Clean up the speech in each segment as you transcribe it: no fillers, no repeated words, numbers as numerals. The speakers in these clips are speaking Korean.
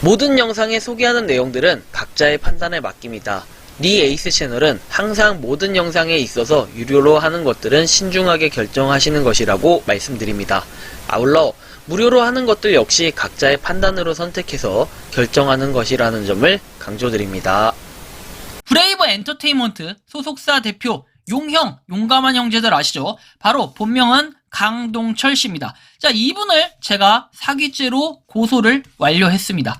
모든 영상에 소개하는 내용들은 각자의 판단에 맡깁니다. 니 에이스 채널은 항상 모든 영상에 있어서 유료로 하는 것들은 신중하게 결정하시는 것이라고 말씀드립니다. 아울러 무료로 하는 것들 역시 각자의 판단으로 선택해서 결정하는 것이라는 점을 강조드립니다. 브레이브 엔터테인먼트 소속사 대표 용형, 용감한 형제들 아시죠? 바로 본명은 강동철 씨입니다. 자, 이분을 제가 사기죄로 고소를 완료했습니다.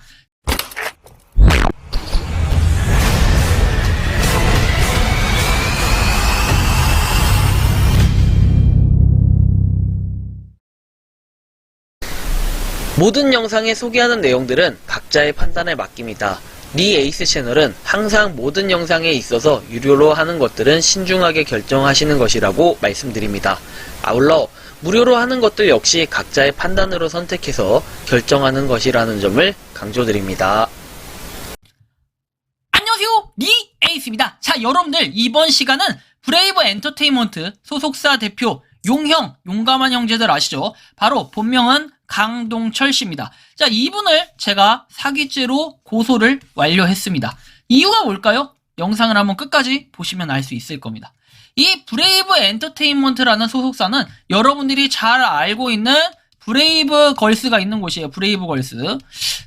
모든 영상에 소개하는 내용들은 각자의 판단에 맡깁니다. 니 에이스 채널은 항상 모든 영상에 있어서 유료로 하는 것들은 신중하게 결정하시는 것이라고 말씀드립니다. 아울러 무료로 하는 것들 역시 각자의 판단으로 선택해서 결정하는 것이라는 점을 강조드립니다. 안녕하세요, 니 에이스입니다. 자, 여러분들 이번 시간은 브레이브 엔터테인먼트 소속사 대표 용형, 용감한 형제들 아시죠? 바로 본명은 강동철 씨입니다. 자, 이분을 제가 사기죄로 고소를 완료했습니다. 이유가 뭘까요? 영상을 한번 끝까지 보시면 알 수 있을 겁니다. 이 브레이브 엔터테인먼트라는 소속사는 여러분들이 잘 알고 있는 브레이브 걸스가 있는 곳이에요. 브레이브 걸스.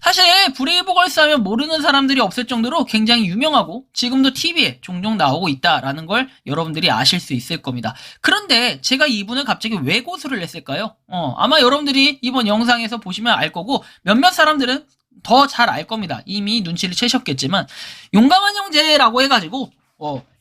사실 브레이브 걸스 하면 모르는 사람들이 없을 정도로 굉장히 유명하고 지금도 TV에 종종 나오고 있다라는 걸 여러분들이 아실 수 있을 겁니다. 그런데 제가 이분을 갑자기 왜 고소를 했을까요? 아마 여러분들이 이번 영상에서 보시면 알 거고 몇몇 사람들은 더 잘 알 겁니다. 이미 눈치를 채셨겠지만 용감한 형제라고 해가지고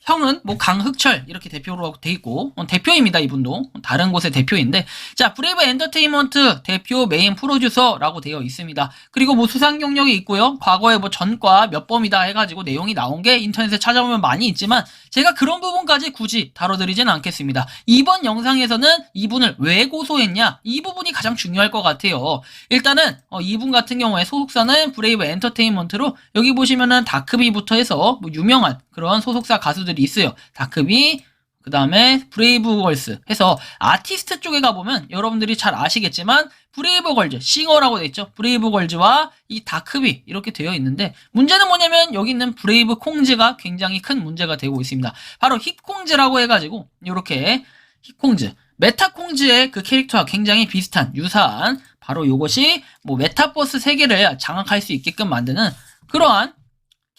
형은 뭐 강흑철 이렇게 대표로 돼 있고 대표입니다. 이분도 다른 곳의 대표인데, 자, 브레이브 엔터테인먼트 대표 메인 프로듀서라고 되어 있습니다. 그리고 뭐 수상 경력이 있고요. 과거에 뭐 전과 몇 범이다 해가지고 내용이 나온 게 인터넷에 찾아보면 많이 있지만 제가 그런 부분까지 굳이 다뤄드리지는 않겠습니다. 이번 영상에서는 이분을 왜 고소했냐, 이 부분이 가장 중요할 것 같아요. 일단은 이분 같은 경우에 소속사는 브레이브 엔터테인먼트로, 여기 보시면은 다크비부터 해서 뭐 유명한 그런 소속사 가수들이 있어요. 다크비, 그 다음에 브레이브걸스 해서 아티스트 쪽에 가보면 여러분들이 잘 아시겠지만 브레이브걸즈, 싱어라고 되어 있죠. 브레이브걸즈와 이 다크비 이렇게 되어 있는데, 문제는 뭐냐면 여기 있는 브레이브콩즈가 굉장히 큰 문제가 되고 있습니다. 바로 힙콩즈라고 해가지고 이렇게 힙콩즈, 메타콩즈의 그 캐릭터와 굉장히 비슷한, 유사한, 바로 이것이 뭐 메타버스 세계를 장악할 수 있게끔 만드는 그러한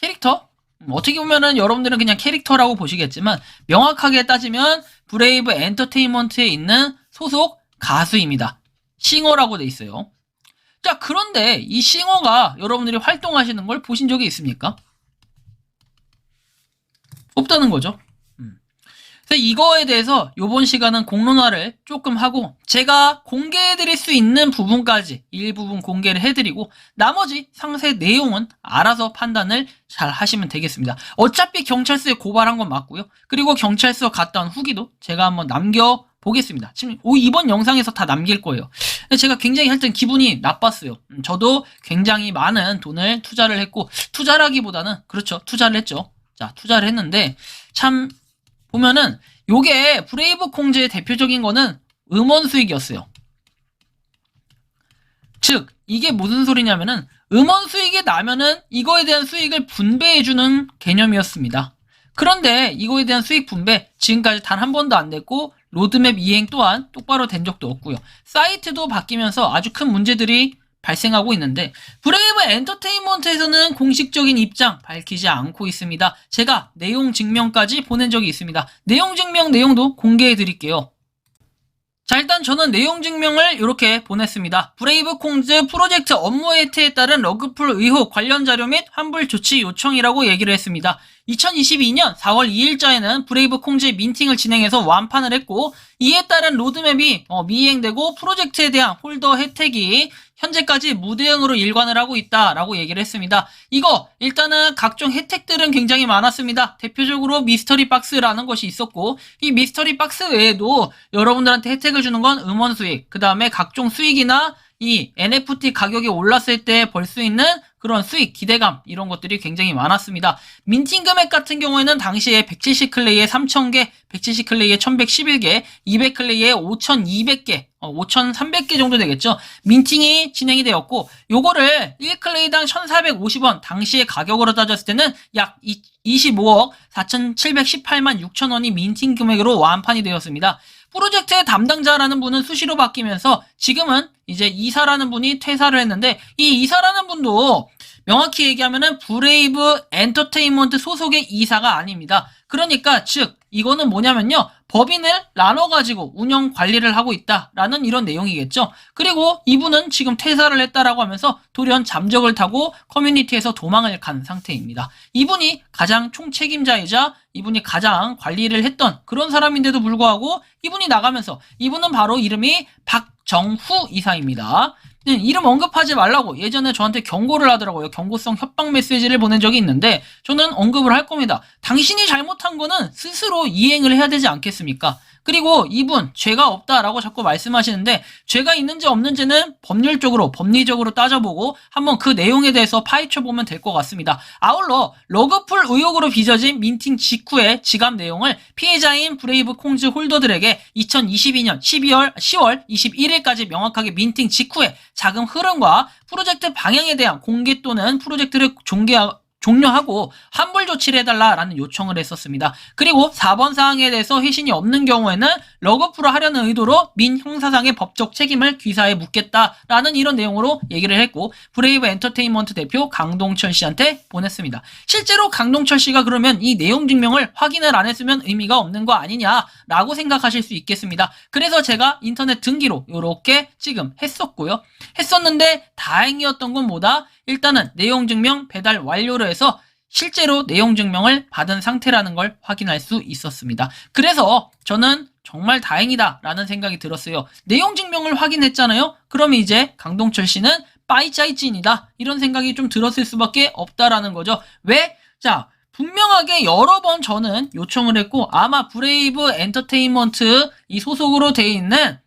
캐릭터. 어떻게 보면은 여러분들은 그냥 캐릭터라고 보시겠지만 명확하게 따지면 브레이브 엔터테인먼트에 있는 소속 가수입니다. 싱어라고 돼 있어요. 자, 그런데 이 싱어가 여러분들이 활동하시는 걸 보신 적이 있습니까? 없다는 거죠. 그래서 이거에 대해서 이번 시간은 공론화를 조금 하고 제가 공개해드릴 수 있는 부분까지 일부분 공개를 해드리고 나머지 상세 내용은 알아서 판단을 잘 하시면 되겠습니다. 어차피 경찰서에 고발한 건 맞고요. 그리고 경찰서 갔다 온 후기도 제가 한번 남겨보겠습니다. 지금 이번 영상에서 다 남길 거예요. 제가 굉장히 하여튼 기분이 나빴어요. 저도 굉장히 많은 돈을 투자를 했고, 투자라기보다는 그렇죠, 투자를 했죠. 자, 투자를 했는데 참 보면은 요게 브레이브 콩즈의 대표적인 거는 음원 수익이었어요. 즉 이게 무슨 소리냐면은 음원 수익이 나면은 이거에 대한 수익을 분배해주는 개념이었습니다. 그런데 이거에 대한 수익 분배 지금까지 단 한 번도 안 됐고, 로드맵 이행 또한 똑바로 된 적도 없고요. 사이트도 바뀌면서 아주 큰 문제들이 발생하고 있는데 브레이브 엔터테인먼트에서는 공식적인 입장 밝히지 않고 있습니다. 제가 내용 증명까지 보낸 적이 있습니다. 내용 증명 내용도 공개해 드릴게요. 자, 일단 저는 내용 증명을 이렇게 보냈습니다. 브레이브 콩즈 프로젝트 업무 해태에 따른 러그풀 의혹 관련 자료 및 환불 조치 요청이라고 얘기를 했습니다. 2022년 4월 2일자에는 브레이브 콩즈의 민팅을 진행해서 완판을 했고, 이에 따른 로드맵이 미행되고 프로젝트에 대한 홀더 혜택이 현재까지 무대응으로 일관을 하고 있다라고 얘기를 했습니다. 이거 일단은 각종 혜택들은 굉장히 많았습니다. 대표적으로 미스터리 박스라는 것이 있었고, 이 미스터리 박스 외에도 여러분들한테 혜택을 주는 건 음원 수익, 그 다음에 각종 수익이나 이 NFT 가격이 올랐을 때 벌 수 있는 그런 수익, 기대감 이런 것들이 굉장히 많았습니다. 민팅 금액 같은 경우에는 당시에 170클레이에 3,000개, 170클레이에 1,111개, 200클레이에 5,200개, 5,300개 정도 되겠죠. 민팅이 진행이 되었고 요거를 1클레이당 1,450원, 당시의 가격으로 따졌을 때는 약 25억 4,718만 6천원이 민팅 금액으로 완판이 되었습니다. 프로젝트의 담당자라는 분은 수시로 바뀌면서 지금은 이제 이사라는 분이 퇴사를 했는데, 이 이사라는 분도 명확히 얘기하면은 브레이브 엔터테인먼트 소속의 이사가 아닙니다. 그러니까 즉 이거는 뭐냐면요, 법인을 나눠가지고 운영 관리를 하고 있다라는 이런 내용이겠죠. 그리고 이분은 지금 퇴사를 했다라고 하면서 돌연 잠적을 타고 커뮤니티에서 도망을 간 상태입니다. 이분이 가장 총책임자이자 이분이 가장 관리를 했던 그런 사람인데도 불구하고 이분이 나가면서, 이분은 바로 이름이 박정후 이사입니다. 이름 언급하지 말라고 예전에 저한테 경고를 하더라고요. 경고성 협박 메시지를 보낸 적이 있는데 저는 언급을 할 겁니다. 당신이 잘못한 거는 스스로 이행을 해야 되지 않겠습니까? 그리고 이분 죄가 없다라고 자꾸 말씀하시는데, 죄가 있는지 없는지는 법률적으로 법리적으로 따져보고 한번 그 내용에 대해서 파헤쳐보면 될 것 같습니다. 아울러 러그풀 의혹으로 빚어진 민팅 직후의 지갑 내용을 피해자인 브레이브 콩즈 홀더들에게 2022년 10월 21일까지 명확하게 민팅 직후에 자금 흐름과 프로젝트 방향에 대한 공개 또는 프로젝트를 종료하고 환불 조치를 해달라라는 요청을 했었습니다. 그리고 4번 사항에 대해서 회신이 없는 경우에는 러그풀을 하려는 의도로 민 형사상의 법적 책임을 귀사에 묻겠다라는 이런 내용으로 얘기를 했고, 브레이브 엔터테인먼트 대표 강동철 씨한테 보냈습니다. 실제로 강동철 씨가 그러면 이 내용 증명을 확인을 안 했으면 의미가 없는 거 아니냐라고 생각하실 수 있겠습니다. 그래서 제가 인터넷 등기로 이렇게 지금 했었는데 다행이었던 건 뭐다? 일단은 내용 증명 배달 완료를 해서 실제로 내용 증명을 받은 상태라는 걸 확인할 수 있었습니다. 그래서 저는 정말 다행이다 라는 생각이 들었어요. 내용 증명을 확인했잖아요. 그럼 이제 강동철 씨는 빠이짜이찐이다 이런 생각이 좀 들었을 수밖에 없다라는 거죠. 왜? 자, 분명하게 여러 번 저는 요청을 했고, 아마 브레이브 엔터테인먼트 이 소속으로 돼 있는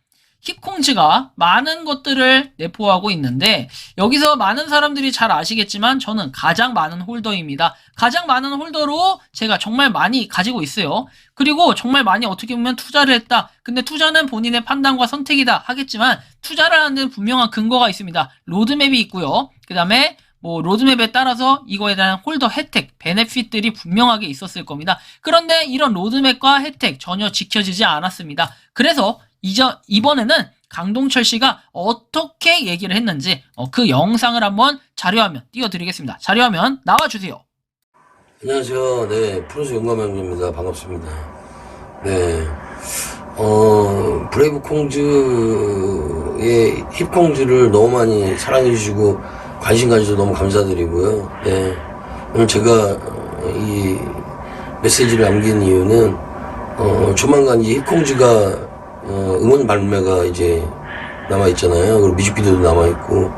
힙콩즈가 많은 것들을 내포하고 있는데, 여기서 많은 사람들이 잘 아시겠지만 저는 가장 많은 홀더입니다. 가장 많은 홀더로 제가 정말 많이 가지고 있어요. 그리고 정말 많이 어떻게 보면 투자를 했다. 근데 투자는 본인의 판단과 선택이다 하겠지만 투자를 하는 데는 분명한 근거가 있습니다. 로드맵이 있고요. 그 다음에 로드맵에 따라서 이거에 대한 홀더 혜택, 베네핏들이 분명하게 있었을 겁니다. 그런데 이런 로드맵과 혜택 전혀 지켜지지 않았습니다. 그래서 이번에는 강동철 씨가 어떻게 얘기를 했는지 그 영상을 한번 자료화면 띄워드리겠습니다. 자료화면 나와주세요. 안녕하세요. 네, 프로스 용감형입니다. 반갑습니다. 네, 브레이브 콩즈의 힙콩즈를 너무 많이 사랑해주시고 관심 가져서 너무 감사드리고요. 네, 오늘 제가 이 메시지를 남긴 이유는 조만간 이 힙콩즈가 음원 발매가 이제 남아있잖아요. 그리고 뮤직비디오도 남아있고,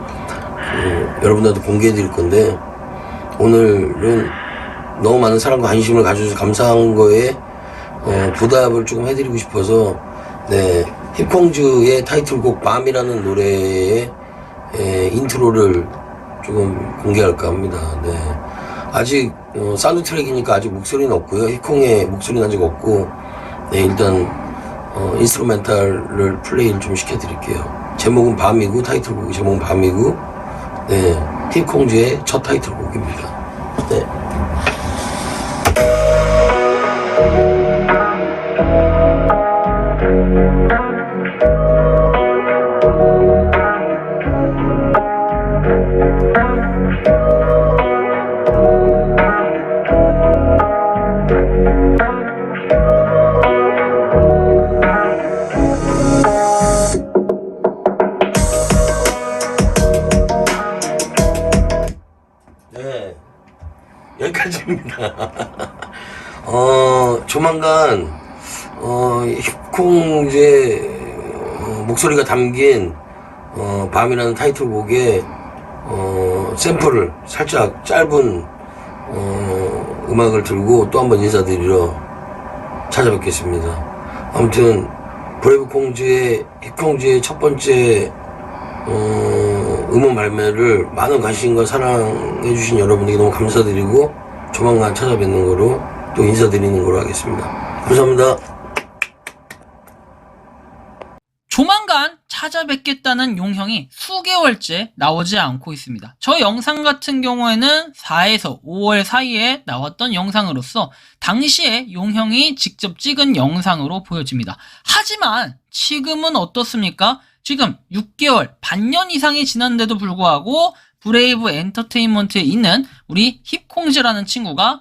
여러분들한테 공개해드릴 건데, 오늘은 너무 많은 사랑과 관심을 가져줘서 감사한 거에, 보답을 조금 해드리고 싶어서, 네, 힙콩즈의 타이틀곡 밤이라는 노래의, 인트로를 조금 공개할까 합니다. 네. 아직, 사운드 트랙이니까 아직 목소리는 없고요. 힙콩의 목소리는 아직 없고, 네, 일단, 인스트루멘탈을 플레이를 좀 시켜드릴게요. 제목은 밤이고, 타이틀곡이 제목은 밤이고, 네, 힙콩즈의 첫 타이틀곡입니다. 네. 네, 여기까지입니다. 조만간, 힙콩즈의 목소리가 담긴, 밤이라는 타이틀곡의, 샘플을 살짝 짧은, 음악을 들고 또 한번 인사드리러 찾아뵙겠습니다. 아무튼, 브레이브 콩즈의, 힙콩즈의 첫 번째, 음원 발매를 많은 관심과 사랑해주신 여러분에게 너무 감사드리고 조만간 찾아뵙는 거로 또 인사드리는 거로 하겠습니다. 감사합니다. 조만간 찾아뵙겠다는 용형이 수개월째 나오지 않고 있습니다. 저 영상 같은 경우에는 4에서 5월 사이에 나왔던 영상으로서 당시에 용형이 직접 찍은 영상으로 보여집니다. 하지만 지금은 어떻습니까? 지금 6개월, 반년 이상이 지났는데도 불구하고 브레이브 엔터테인먼트에 있는 우리 힙콩즈라는 친구가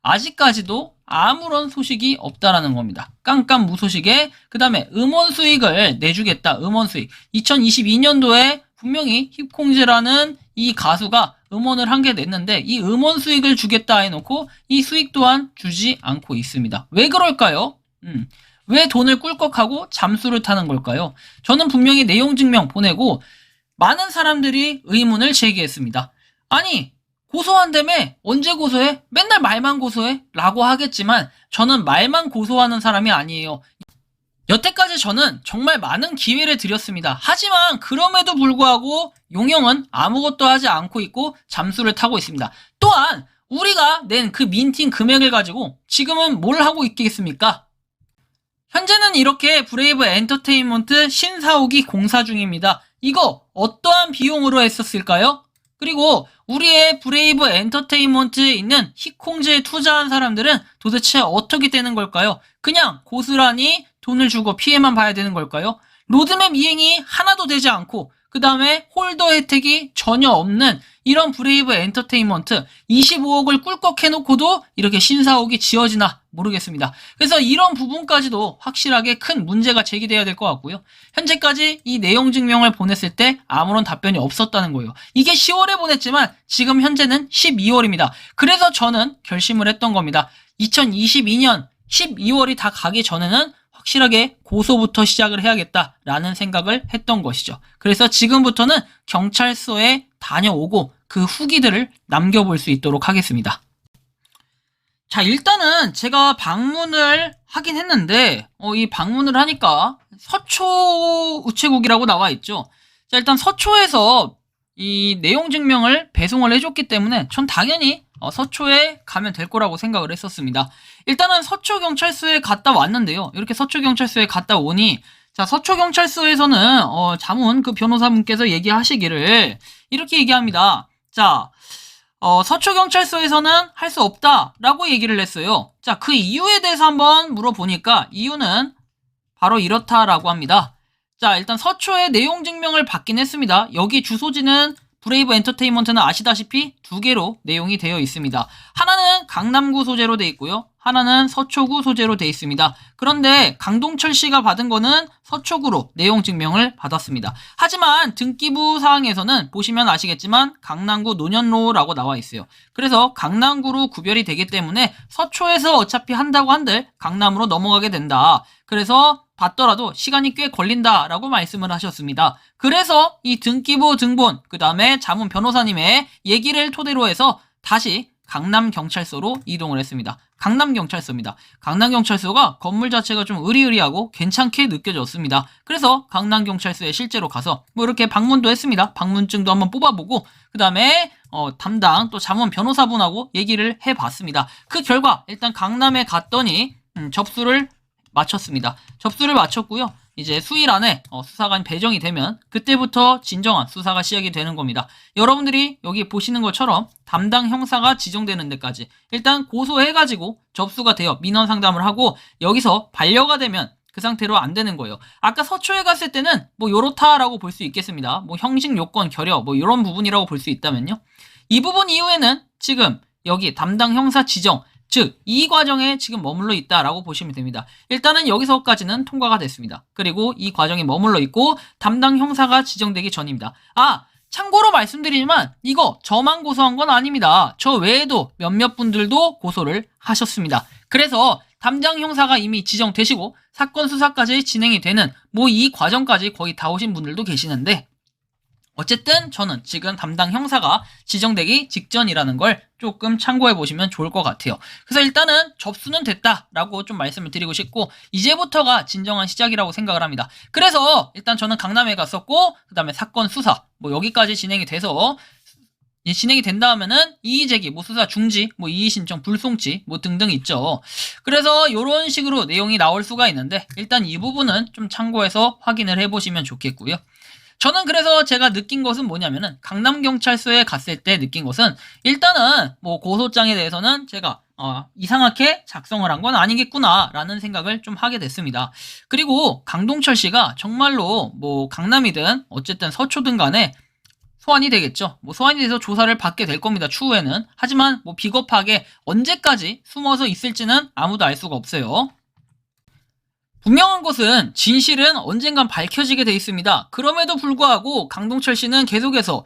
아직까지도 아무런 소식이 없다라는 겁니다. 깜깜무소식에 그 다음에 음원 수익을 내주겠다. 음원 수익. 2022년도에 분명히 힙콩즈라는 이 가수가 음원을 한 개 냈는데 이 음원 수익을 주겠다 해놓고 이 수익 또한 주지 않고 있습니다. 왜 그럴까요? 왜 돈을 꿀꺽하고 잠수를 타는 걸까요? 저는 분명히 내용 증명 보내고 많은 사람들이 의문을 제기했습니다. 아니 고소한다며? 언제 고소해? 맨날 말만 고소해? 라고 하겠지만 저는 말만 고소하는 사람이 아니에요. 여태까지 저는 정말 많은 기회를 드렸습니다. 하지만 그럼에도 불구하고 용형은 아무것도 하지 않고 있고 잠수를 타고 있습니다. 또한 우리가 낸 그 민팅 금액을 가지고 지금은 뭘 하고 있겠습니까? 현재는 이렇게 브레이브 엔터테인먼트 신사옥이 공사 중입니다. 이거 어떠한 비용으로 했었을까요? 그리고 우리의 브레이브 엔터테인먼트에 있는 힙콩즈에 투자한 사람들은 도대체 어떻게 되는 걸까요? 그냥 고스란히 돈을 주고 피해만 봐야 되는 걸까요? 로드맵 이행이 하나도 되지 않고 그 다음에 홀더 혜택이 전혀 없는 이런 브레이브 엔터테인먼트 25억을 꿀꺽 해놓고도 이렇게 신사옥이 지어지나 모르겠습니다. 그래서 이런 부분까지도 확실하게 큰 문제가 제기돼야 될 것 같고요. 현재까지 이 내용 증명을 보냈을 때 아무런 답변이 없었다는 거예요. 이게 10월에 보냈지만 지금 현재는 12월입니다. 그래서 저는 결심을 했던 겁니다. 2022년 12월이 다 가기 전에는 확실하게 고소부터 시작을 해야겠다라는 생각을 했던 것이죠. 그래서 지금부터는 경찰서에 다녀오고 그 후기들을 남겨볼 수 있도록 하겠습니다. 자, 일단은 제가 방문을 하긴 했는데 이 방문을 하니까 서초 우체국이라고 나와 있죠. 자, 일단 서초에서 이 내용 증명을 배송을 해줬기 때문에 전 당연히 서초에 가면 될 거라고 생각을 했었습니다. 일단은 서초경찰서에 갔다 왔는데요. 이렇게 서초경찰서에 갔다 오니 자, 서초경찰서에서는 자문 그 변호사분께서 얘기하시기를 이렇게 얘기합니다. 자, 서초경찰서에서는 할 수 없다라고 얘기를 했어요. 자, 그 이유에 대해서 한번 물어보니까 이유는 바로 이렇다라고 합니다. 자, 일단 서초에 내용 증명을 받긴 했습니다. 여기 주소지는 브레이브 엔터테인먼트는 아시다시피 두 개로 내용이 되어 있습니다. 하나는 강남구 소재로 되어 있고요. 하나는 서초구 소재로 되어 있습니다. 그런데 강동철 씨가 받은 거는 서초구로 내용 증명을 받았습니다. 하지만 등기부 사항에서는 보시면 아시겠지만 강남구 논현로라고 나와 있어요. 그래서 강남구로 구별이 되기 때문에 서초에서 어차피 한다고 한들 강남으로 넘어가게 된다. 그래서 받더라도 시간이 꽤 걸린다라고 말씀을 하셨습니다. 그래서 이 등기부 등본 그 다음에 자문 변호사님의 얘기를 토대로 해서 다시 강남경찰서로 이동을 했습니다. 강남경찰서입니다. 강남경찰서가 건물 자체가 좀 으리으리하고 괜찮게 느껴졌습니다. 그래서 강남경찰서에 실제로 가서 뭐 이렇게 방문도 했습니다. 방문증도 한번 뽑아보고 그 다음에 담당 또 자문 변호사분하고 얘기를 해봤습니다. 그 결과 일단 강남에 갔더니 접수를 마쳤습니다. 접수를 마쳤고요. 이제 수일 안에 수사관 배정이 되면 그때부터 진정한 수사가 시작이 되는 겁니다. 여러분들이 여기 보시는 것처럼 담당 형사가 지정되는 데까지 일단 고소해가지고 접수가 되어 민원 상담을 하고 여기서 반려가 되면 그 상태로 안 되는 거예요. 아까 서초에 갔을 때는 뭐 요렇다라고 볼 수 있겠습니다. 뭐 형식 요건 결여 뭐 이런 부분이라고 볼 수 있다면요. 이 부분 이후에는 지금 여기 담당 형사 지정 즉, 이 과정에 지금 머물러 있다라고 보시면 됩니다. 일단은 여기서까지는 통과가 됐습니다. 그리고 이 과정에 머물러 있고 담당 형사가 지정되기 전입니다. 참고로 말씀드리지만 이거 저만 고소한 건 아닙니다. 저 외에도 몇몇 분들도 고소를 하셨습니다. 그래서 담당 형사가 이미 지정되시고 사건 수사까지 진행이 되는 뭐 이 과정까지 거의 다 오신 분들도 계시는데 어쨌든 저는 지금 담당 형사가 지정되기 직전이라는 걸 조금 참고해 보시면 좋을 것 같아요. 그래서 일단은 접수는 됐다라고 좀 말씀을 드리고 싶고, 이제부터가 진정한 시작이라고 생각을 합니다. 그래서 일단 저는 강남에 갔었고, 그 다음에 사건 수사 뭐 여기까지 진행이 돼서, 진행이 된다면은 이의제기, 뭐 수사 중지, 뭐 이의신청, 불송치 뭐 등등 있죠. 그래서 이런 식으로 내용이 나올 수가 있는데, 일단 이 부분은 좀 참고해서 확인을 해보시면 좋겠고요. 저는 그래서 제가 느낀 것은 뭐냐면은, 강남경찰서에 갔을 때 느낀 것은, 일단은 뭐 고소장에 대해서는 제가 이상하게 작성을 한 건 아니겠구나 라는 생각을 좀 하게 됐습니다. 그리고 강동철 씨가 정말로 뭐 강남이든 어쨌든 서초든 간에 소환이 되겠죠. 뭐 소환이 돼서 조사를 받게 될 겁니다, 추후에는. 하지만 뭐 비겁하게 언제까지 숨어서 있을지는 아무도 알 수가 없어요. 분명한 것은 진실은 언젠간 밝혀지게 돼 있습니다. 그럼에도 불구하고 강동철 씨는 계속해서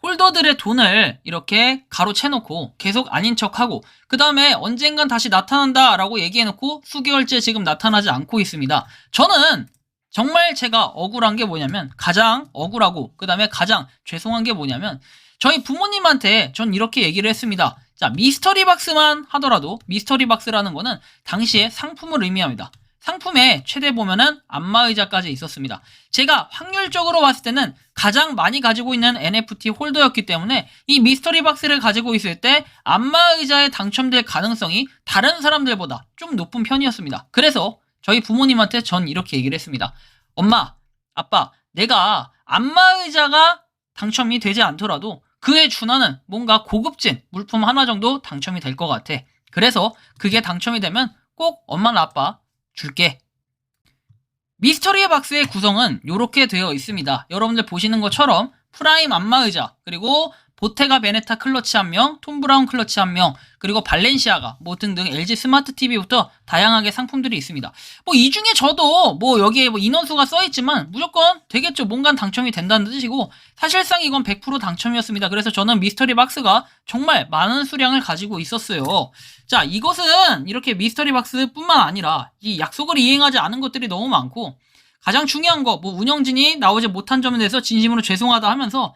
홀더들의 돈을 이렇게 가로채놓고 계속 아닌 척하고, 그 다음에 언젠간 다시 나타난다 라고 얘기해놓고 수개월째 지금 나타나지 않고 있습니다. 저는 정말 제가 억울한 게 뭐냐면, 가장 억울하고 그 다음에 가장 죄송한 게 뭐냐면, 저희 부모님한테 전 이렇게 얘기를 했습니다. 자, 미스터리박스만 하더라도, 미스터리박스라는 거는 당시에 상품을 의미합니다. 상품에 최대 보면은 안마의자까지 있었습니다. 제가 확률적으로 봤을 때는 가장 많이 가지고 있는 NFT 홀더였기 때문에 이 미스터리 박스를 가지고 있을 때 안마의자에 당첨될 가능성이 다른 사람들보다 좀 높은 편이었습니다. 그래서 저희 부모님한테 전 이렇게 얘기를 했습니다. 엄마, 아빠, 내가 안마의자가 당첨이 되지 않더라도 그에 준하는 뭔가 고급진 물품 하나 정도 당첨이 될 것 같아. 그래서 그게 당첨이 되면 꼭 엄마나 아빠 줄게. 미스터리의 박스의 구성은 이렇게 되어 있습니다. 여러분들 보시는 것처럼 프라임 안마의자, 그리고 보테가 베네타 클러치 1명, 톰 브라운 클러치 1명, 그리고 발렌시아가 뭐 등등 LG 스마트 TV부터 다양하게 상품들이 있습니다. 뭐 이 중에 저도 뭐 여기에 뭐 인원수가 써있지만 무조건 되겠죠. 뭔가 당첨이 된다는 뜻이고, 사실상 이건 100% 당첨이었습니다. 그래서 저는 미스터리 박스가 정말 많은 수량을 가지고 있었어요. 자, 이것은 이렇게 미스터리 박스 뿐만 아니라 이 약속을 이행하지 않은 것들이 너무 많고, 가장 중요한 거, 뭐 운영진이 나오지 못한 점에 대해서 진심으로 죄송하다 하면서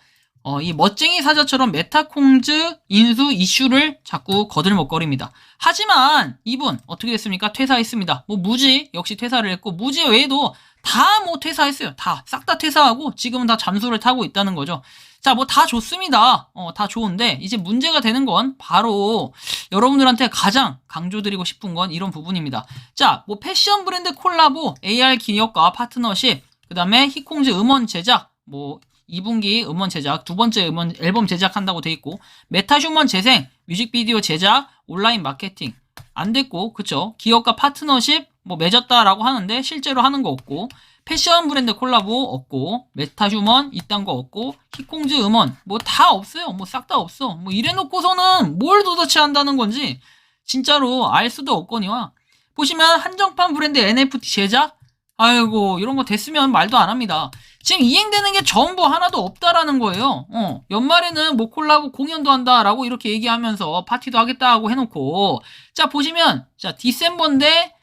이 멋쟁이 사자처럼 메타콩즈 인수 이슈를 자꾸 거들먹거립니다. 하지만 이분 어떻게 됐습니까? 퇴사했습니다. 뭐 무지 역시 퇴사를 했고, 무지 외에도 다 뭐 퇴사했어요. 다 싹 다 퇴사하고 지금은 다 잠수를 타고 있다는 거죠. 자, 뭐 다 좋습니다. 다 좋은데 이제 문제가 되는 건 바로 여러분들한테 가장 강조드리고 싶은 건 이런 부분입니다. 자, 뭐 패션 브랜드 콜라보, AR 기업과 파트너십, 그 다음에 히콩즈 음원 제작, 뭐 2분기 음원 제작, 두 번째 음원 앨범 제작한다고 돼 있고, 메타휴먼 재생, 뮤직비디오 제작, 온라인 마케팅 안 됐고, 그쵸? 기업과 파트너십 뭐 맺었다라고 하는데 실제로 하는 거 없고, 패션 브랜드 콜라보 없고, 메타휴먼 이딴 거 없고, 히콩즈 음원 뭐 다 없어요. 뭐 싹 다 없어. 뭐 이래놓고서는 뭘 도대체 한다는 건지 진짜로 알 수도 없거니와. 보시면 한정판 브랜드 NFT 제작, 아이고 이런 거 됐으면 말도 안 합니다. 지금 이행되는 게 전부 하나도 없다라는 거예요. 연말에는 뭐 콜라보 공연도 한다라고 이렇게 얘기하면서 파티도 하겠다 하고 해놓고, 자 보시면 자 디셈버인데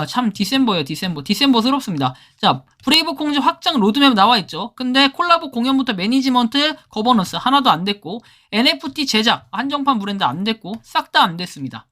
참 디셈버예요. 디셈버스럽습니다. 자, 브레이브 콩즈 확장 로드맵 나와 있죠. 근데 콜라보 공연부터 매니지먼트 거버넌스 하나도 안 됐고, NFT 제작 한정판 브랜드 안 됐고, 싹 다 안 됐습니다.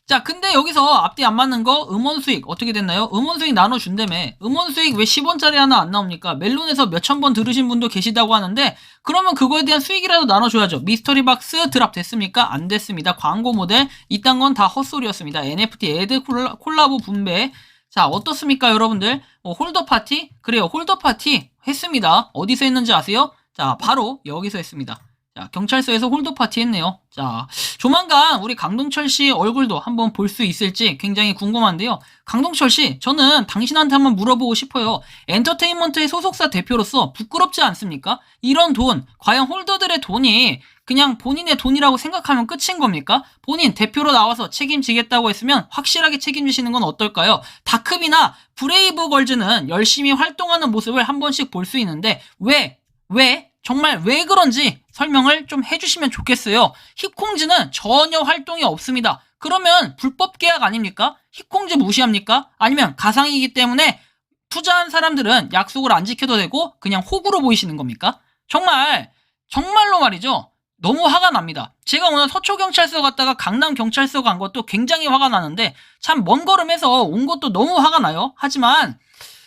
자, 근데 여기서 앞뒤 안 맞는 거 음원 수익 어떻게 됐나요? 음원 수익 나눠준다며. 음원 수익 왜 10원짜리 하나 안 나옵니까? 멜론에서 몇천 번 들으신 분도 계시다고 하는데, 그러면 그거에 대한 수익이라도 나눠줘야죠. 미스터리 박스 드랍 됐습니까? 안 됐습니다. 광고 모델 이딴 건 다 헛소리였습니다. NFT 애드 콜라보 분배. 자, 어떻습니까 여러분들? 홀더 파티? 그래요, 홀더 파티 했습니다. 어디서 했는지 아세요? 자, 바로 여기서 했습니다. 자, 경찰서에서 홀더 파티 했네요. 자, 조만간 우리 강동철 씨 얼굴도 한번 볼 수 있을지 굉장히 궁금한데요. 강동철 씨, 저는 당신한테 한번 물어보고 싶어요. 엔터테인먼트의 소속사 대표로서 부끄럽지 않습니까? 이런 돈, 과연 홀더들의 돈이 그냥 본인의 돈이라고 생각하면 끝인 겁니까? 본인 대표로 나와서 책임지겠다고 했으면 확실하게 책임지시는 건 어떨까요? 다크비나 브레이브걸즈는 열심히 활동하는 모습을 한 번씩 볼 수 있는데 정말 왜 그런지 설명을 좀 해주시면 좋겠어요. 히콩즈는 전혀 활동이 없습니다. 그러면 불법 계약 아닙니까? 히콩즈 무시합니까? 아니면 가상이기 때문에 투자한 사람들은 약속을 안 지켜도 되고 그냥 호구로 보이시는 겁니까? 정말로 말이죠. 너무 화가 납니다. 제가 오늘 서초경찰서 갔다가 강남경찰서 간 것도 굉장히 화가 나는데 참 먼 걸음해서 온 것도 너무 화가 나요. 하지만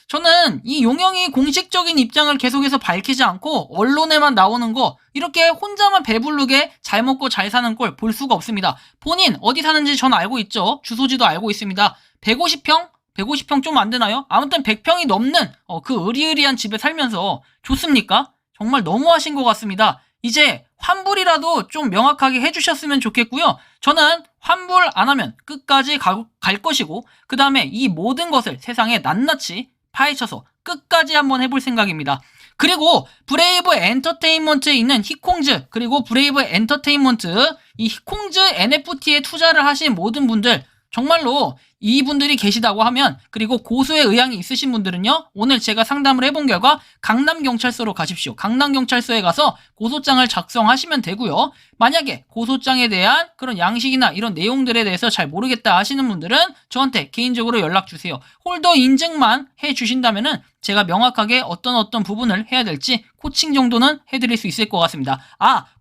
저는 이 용영이 공식적인 입장을 계속해서 밝히지 않고 언론에만 나오는 거 이렇게 혼자만 배부르게 잘 먹고 잘 사는 꼴 볼 수가 없습니다. 본인 어디 사는지 전 알고 있죠. 주소지도 알고 있습니다. 150평? 150평 좀 안 되나요? 아무튼 100평이 넘는 그 으리으리한 집에 살면서 좋습니까? 정말 너무하신 것 같습니다. 이제 환불이라도 좀 명확하게 해주셨으면 좋겠고요. 저는 환불 안 하면 끝까지 갈 것이고 그 다음에 이 모든 것을 세상에 낱낱이 파헤쳐서 끝까지 한번 해볼 생각입니다. 그리고 브레이브 엔터테인먼트에 있는 히콩즈 그리고 브레이브 엔터테인먼트 이 히콩즈 NFT에 투자를 하신 모든 분들 정말로 이분들이 계시다고 하면 그리고 고소의 의향이 있으신 분들은요 오늘 제가 상담을 해본 결과 강남경찰서로 가십시오. 강남경찰서에 가서 고소장을 작성하시면 되고요. 만약에 고소장에 대한 그런 양식이나 이런 내용들에 대해서 잘 모르겠다 하시는 분들은 저한테 개인적으로 연락 주세요. 홀더 인증만 해주신다면은 제가 명확하게 어떤 부분을 해야 될지 코칭 정도는 해드릴 수 있을 것 같습니다.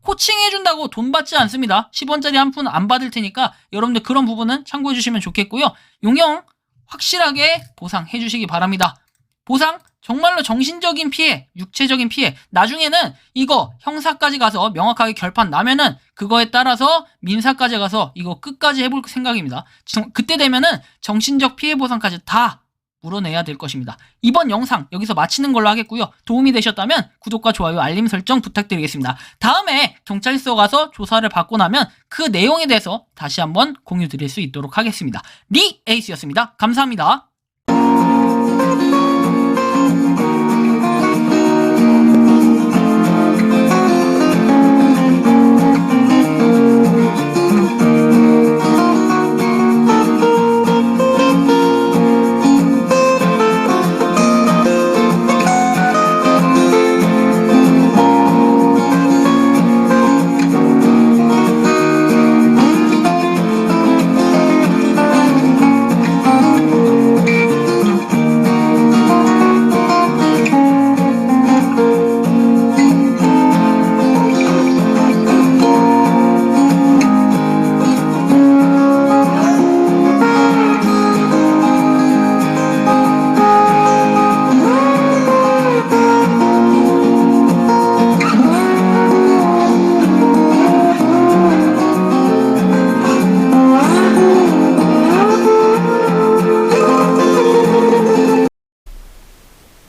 코칭 해준다고 돈 받지 않습니다. 10원짜리 한 푼 안 받을 테니까 여러분들 그런 부분은 참고해 주시면 좋겠고요. 용영 확실하게 보상해 주시기 바랍니다. 보상 정말로 정신적인 피해, 육체적인 피해 나중에는 이거 형사까지 가서 명확하게 결판 나면은 그거에 따라서 민사까지 가서 이거 끝까지 해볼 생각입니다. 그때 되면은 정신적 피해 보상까지 다 물어내야 될 것입니다. 이번 영상 여기서 마치는 걸로 하겠고요. 도움이 되셨다면 구독과 좋아요, 알림 설정 부탁드리겠습니다. 다음에 경찰서 가서 조사를 받고 나면 그 내용에 대해서 다시 한번 공유 드릴 수 있도록 하겠습니다. 리 에이스였습니다. 감사합니다.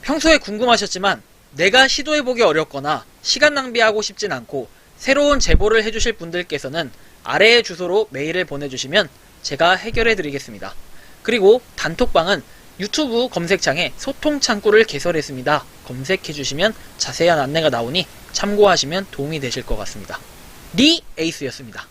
평소에 궁금하셨지만 내가 시도해보기 어렵거나 시간 낭비하고 싶진 않고 새로운 제보를 해주실 분들께서는 아래의 주소로 메일을 보내주시면 제가 해결해드리겠습니다. 그리고 단톡방은 유튜브 검색창에 소통창구를 개설했습니다. 검색해주시면 자세한 안내가 나오니 참고하시면 도움이 되실 것 같습니다. 리 에이스였습니다.